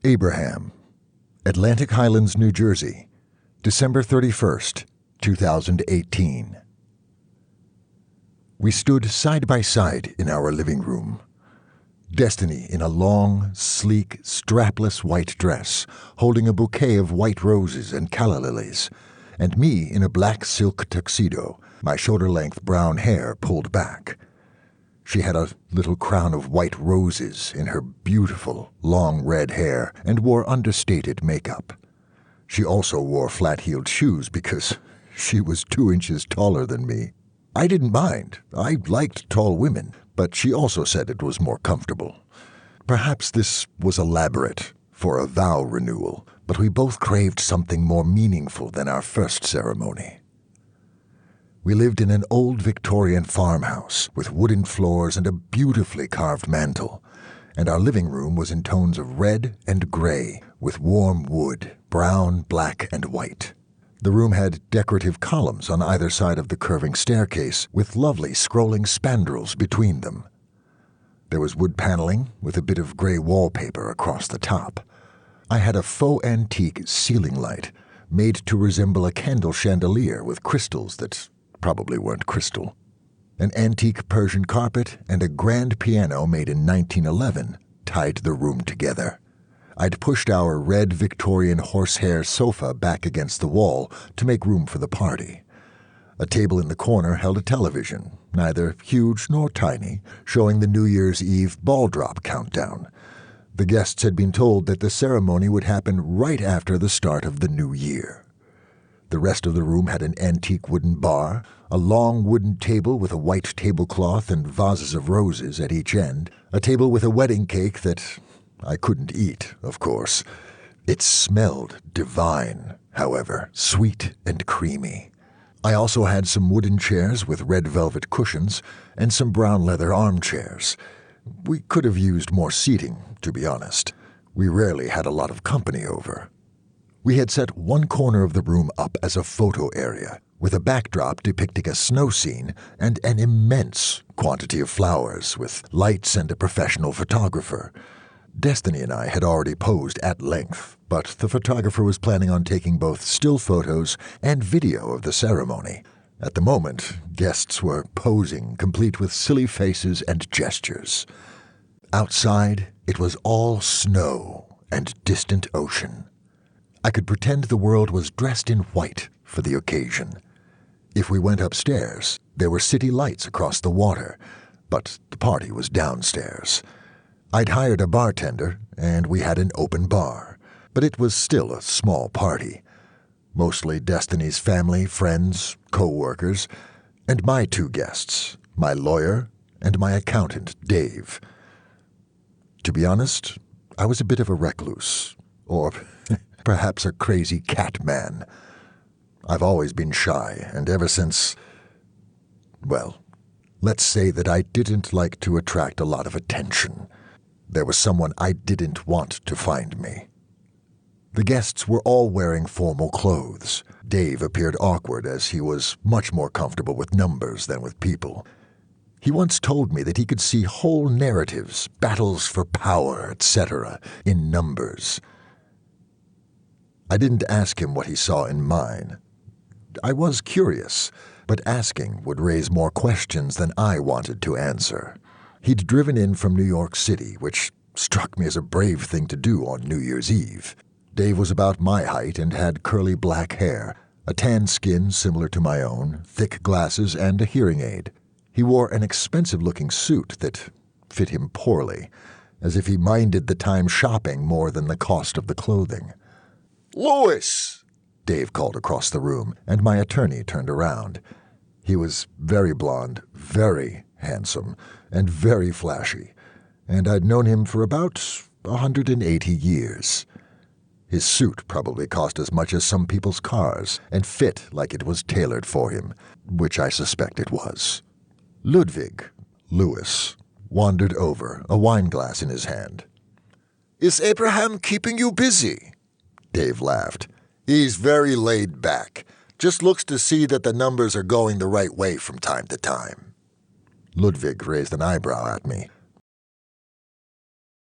Abraham, Atlantic Highlands, New Jersey, December 31st, 2018. We stood side by side in our living room. Destiny in a long, sleek, strapless white dress, holding a bouquet of white roses and calla lilies, and me in a black silk tuxedo, my shoulder-length brown hair pulled back. She had a little crown of white roses in her beautiful, long red hair and wore understated makeup. She also wore flat-heeled shoes because she was 2 inches taller than me. I didn't mind. I liked tall women, but she also said it was more comfortable. Perhaps this was elaborate for a vow renewal, but we both craved something more meaningful than our first ceremony. We lived in an old Victorian farmhouse with wooden floors and a beautifully carved mantel, and our living room was in tones of red and gray with warm wood, brown, black, and white. The room had decorative columns on either side of the curving staircase with lovely scrolling spandrels between them. There was wood paneling with a bit of gray wallpaper across the top. I had a faux antique ceiling light made to resemble a candle chandelier with crystals that probably weren't crystal. An antique Persian carpet and a grand piano made in 1911 tied the room together. I'd pushed our red Victorian horsehair sofa back against the wall to make room for the party. A table in the corner held a television, neither huge nor tiny, showing the New Year's Eve ball drop countdown. The guests had been told that the ceremony would happen right after the start of the new year. The rest of the room had an antique wooden bar, a long wooden table with a white tablecloth and vases of roses at each end, a table with a wedding cake that I couldn't eat, of course. It smelled divine, however, sweet and creamy. I also had some wooden chairs with red velvet cushions and some brown leather armchairs. We could have used more seating, to be honest. We rarely had a lot of company over. We had set one corner of the room up as a photo area, with a backdrop depicting a snow scene and an immense quantity of flowers with lights and a professional photographer. Destiny and I had already posed at length, but the photographer was planning on taking both still photos and video of the ceremony. At the moment, guests were posing, complete with silly faces and gestures. Outside, it was all snow and distant ocean. I could pretend the world was dressed in white for the occasion. If we went upstairs, there were city lights across the water, but the party was downstairs. I'd hired a bartender, and we had an open bar, but it was still a small party. Mostly Destiny's family, friends, co-workers, and my 2 guests, my lawyer and my accountant, Dave. To be honest, I was a bit of a recluse, or perhaps a crazy cat man. I've always been shy, and ever since, well, let's say that I didn't like to attract a lot of attention. There was someone I didn't want to find me. The guests were all wearing formal clothes. Dave appeared awkward as he was much more comfortable with numbers than with people. He once told me that he could see whole narratives, battles for power, etc., in numbers. I didn't ask him what he saw in mine. I was curious, but asking would raise more questions than I wanted to answer. He'd driven in from New York City, which struck me as a brave thing to do on New Year's Eve. Dave was about my height and had curly black hair, a tan skin similar to my own, thick glasses, and a hearing aid. He wore an expensive-looking suit that fit him poorly, as if he minded the time shopping more than the cost of the clothing. "Louis!" Dave called across the room, and my attorney turned around. He was very blond, very handsome, and very flashy, and I'd known him for about 180 years. His suit probably cost as much as some people's cars, and fit like it was tailored for him, which I suspect it was. Ludwig, Louis, wandered over, a wineglass in his hand. "Is Abraham keeping you busy?" Dave laughed. "He's very laid back. Just looks to see that the numbers are going the right way from time to time." Ludwig raised an eyebrow at me.